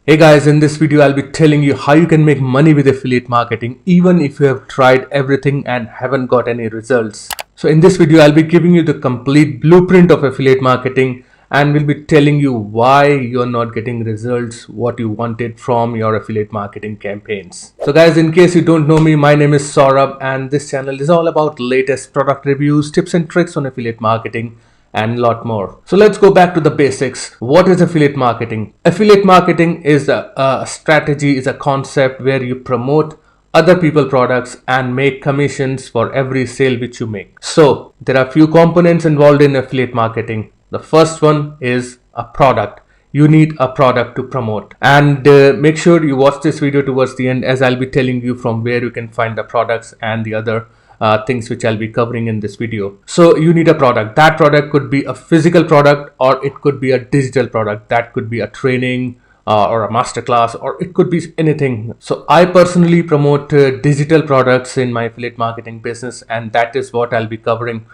Hey guys, in this video I'll be telling you how you can make money with affiliate marketing even if you have tried everything and haven't got any results. So in this video I'll be giving you the complete blueprint of affiliate marketing and will be telling you why you're not getting results what you wanted from your affiliate marketing campaigns. So guys, in case you don't know me, my name is Saurabh and this channel is all about latest product reviews, tips and tricks on affiliate marketing and lot more. So let's go back to the basics. What is affiliate marketing? Affiliate marketing is a strategy, is a concept where you promote other people products and make commissions for every sale which you make. So there are few components involved in affiliate marketing. The first one is a product. You need a product to promote, and make sure you watch this video towards the end, as I'll be telling you from where you can find the products and the other things which I'll be covering in this video. So you need a product. That product could be a physical product or it could be a digital product. That could be a training or a masterclass, or it could be anything. So I personally promote digital products in my affiliate marketing business, and that is what I'll be covering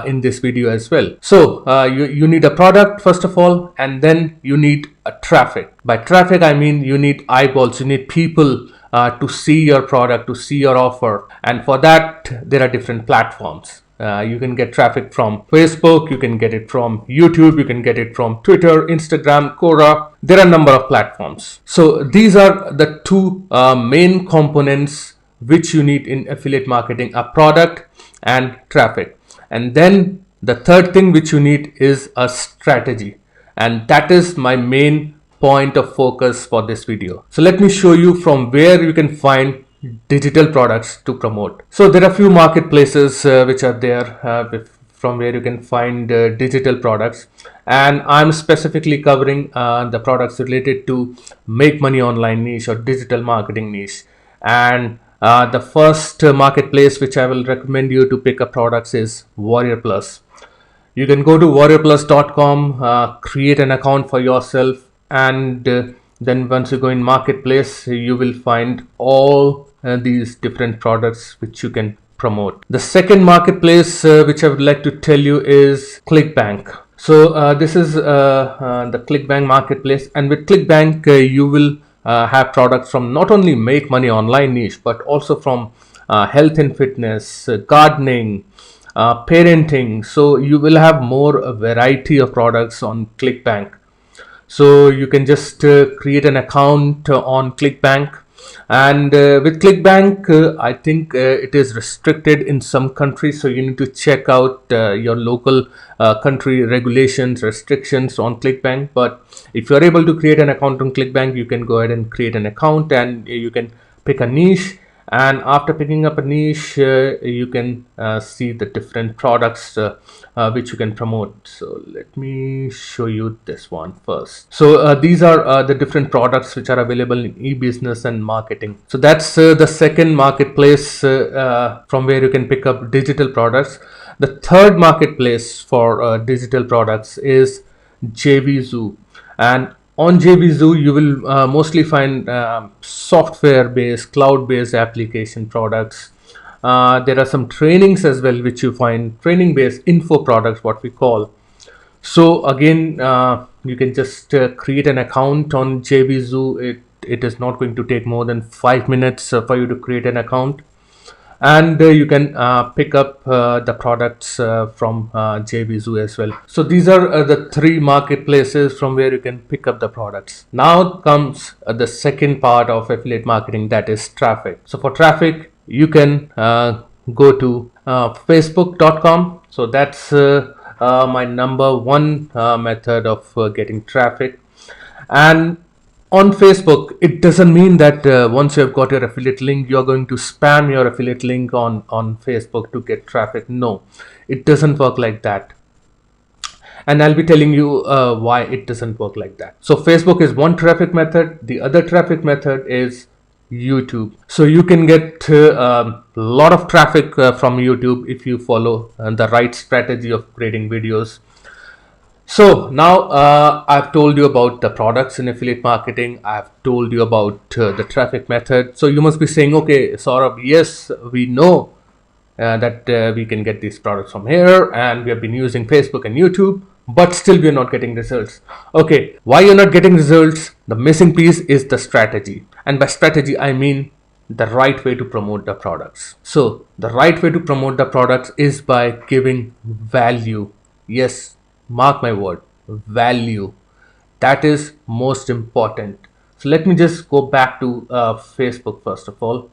in this video as well. So you need a product first of all, and then you need a traffic. By traffic I mean you need eyeballs, you need people to see your product, to see your offer, and for that there are different platforms. You can get traffic from Facebook, you can get it from YouTube, you can get it from Twitter, Instagram, Quora. There are a number of platforms. So these are the two main components which you need in affiliate marketing: a product and traffic. And then the third thing which you need is a strategy, and that is my main point of focus for this video. So let me show you from where you can find digital products to promote. So there are few marketplaces which are there from where you can find digital products, and I'm specifically covering the products related to make money online niche or digital marketing niche. And the first marketplace which I will recommend you to pick up products is Warrior Plus. You can go to warriorplus.com, create an account for yourself, and then once you go in marketplace you will find all these different products which you can promote. The second marketplace which I would like to tell you is ClickBank. So this is the ClickBank marketplace, and with ClickBank you will have products from not only make money online niche but also from health and fitness, gardening, parenting. So you will have more variety of products on ClickBank. So you can just create an account on ClickBank, and with ClickBank I think it is restricted in some countries, so you need to check out your local country regulations, restrictions on ClickBank. But if you are able to create an account on ClickBank, you can go ahead and create an account, and you can pick a niche. And after picking up a niche, you can see the different products which you can promote. So let me show you this one first. So these are the different products which are available in e-business and marketing. So that's the second marketplace from where you can pick up digital products. The third marketplace for digital products is JVZoo, and on JVZoo you will mostly find software-based, cloud-based application products. There are some trainings as well which you find, training-based info products what we call. So again you can just create an account on JVZoo. It is not going to take more than 5 minutes for you to create an account, and you can pick up the products from JVZoo as well. So these are the three marketplaces from where you can pick up the products. Now comes the second part of affiliate marketing, that is traffic. So for traffic you can go to facebook.com. so that's my number one method of getting traffic. And on Facebook, it doesn't mean that once you have got your affiliate link, you're going to spam your affiliate link on Facebook to get traffic. No, it doesn't work like that. And I'll be telling you why it doesn't work like that. So Facebook is one traffic method. The other traffic method is YouTube. So you can get a lot of traffic from YouTube if you follow the right strategy of creating videos. So now I've told you about the products in affiliate marketing. I've told you about the traffic method. So you must be saying, okay, Saurabh, yes, we know that we can get these products from here, and we have been using Facebook and YouTube. but still we are not getting results. Okay, why you're not getting results? The missing piece is the strategy, and by strategy I mean the right way to promote the products. So the right way to promote the products is by giving value. Yes, mark my word, value. That is most important. So let me just go back to Facebook first of all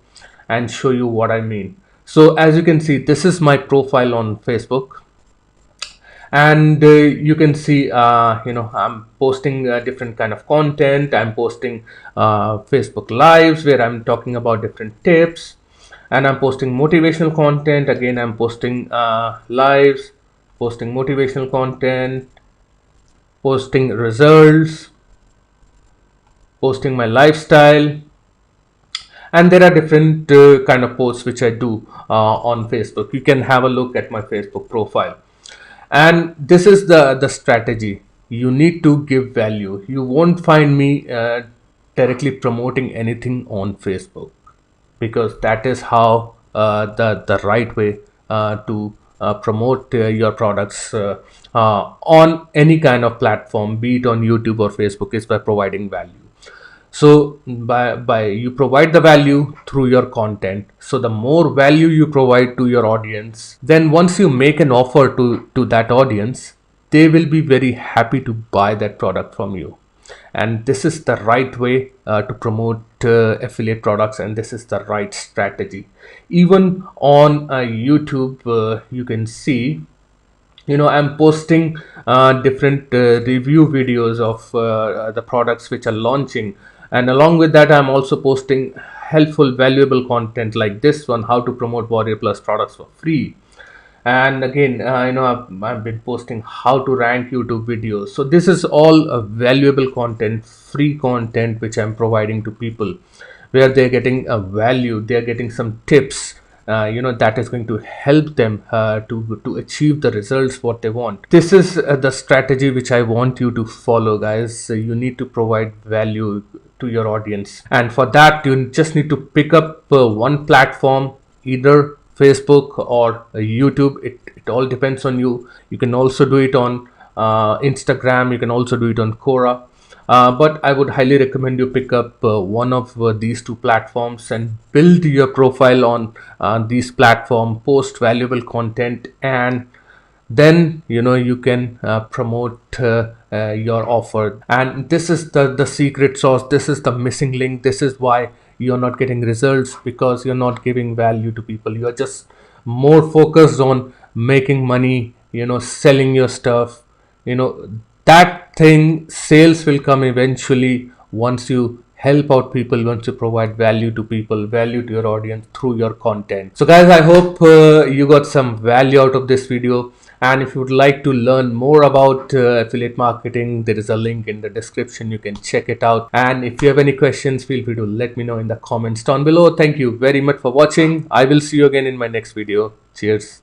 and show you what I mean. So as you can see, this is my profile on Facebook, and you can see I'm posting different kind of content. I'm posting Facebook lives where I'm talking about different tips, and I'm posting motivational content. Again, I'm posting lives, posting motivational content, posting results, posting my lifestyle, and there are different kind of posts which I do on Facebook. You can have a look at my Facebook profile, and this is the strategy. You need to give value. You won't find me directly promoting anything on Facebook, because that is how the right way to promote your products on any kind of platform, be it on YouTube or Facebook, is by providing value. So by you provide the value through your content. So the more value you provide to your audience, then once you make an offer to that audience, they will be very happy to buy that product from you. And this is the right way to promote affiliate products, and this is the right strategy. Even on YouTube, you can see, I'm posting different review videos of the products which are launching, and along with that I'm also posting helpful valuable content like this one, how to promote Warrior Plus products for free. And again, I've been posting how to rank YouTube videos. So this is all valuable content, free content which I'm providing to people, where they're getting a value, they're getting some tips, that is going to help them to achieve the results what they want. This is the strategy which I want you to follow, guys. You need to provide value to your audience, and for that you just need to pick up one platform, either Facebook or YouTube. It all depends on you. You can also do it on Instagram, you can also do it on Quora, but I would highly recommend you pick up one of these two platforms and build your profile on these platform, post valuable content, and then you can promote your offer. And this is the secret sauce. This is the missing link. This is why you're not getting results, because you're not giving value to people. You're just more focused on making money, selling your stuff. That thing, sales will come eventually once you help out people, once you provide value to people, value to your audience through your content. So guys, I hope you got some value out of this video. And if you would like to learn more about affiliate marketing, there is a link in the description. You can check it out. And if you have any questions, feel free to let me know in the comments down below. Thank you very much for watching. I will see you again in my next video. Cheers.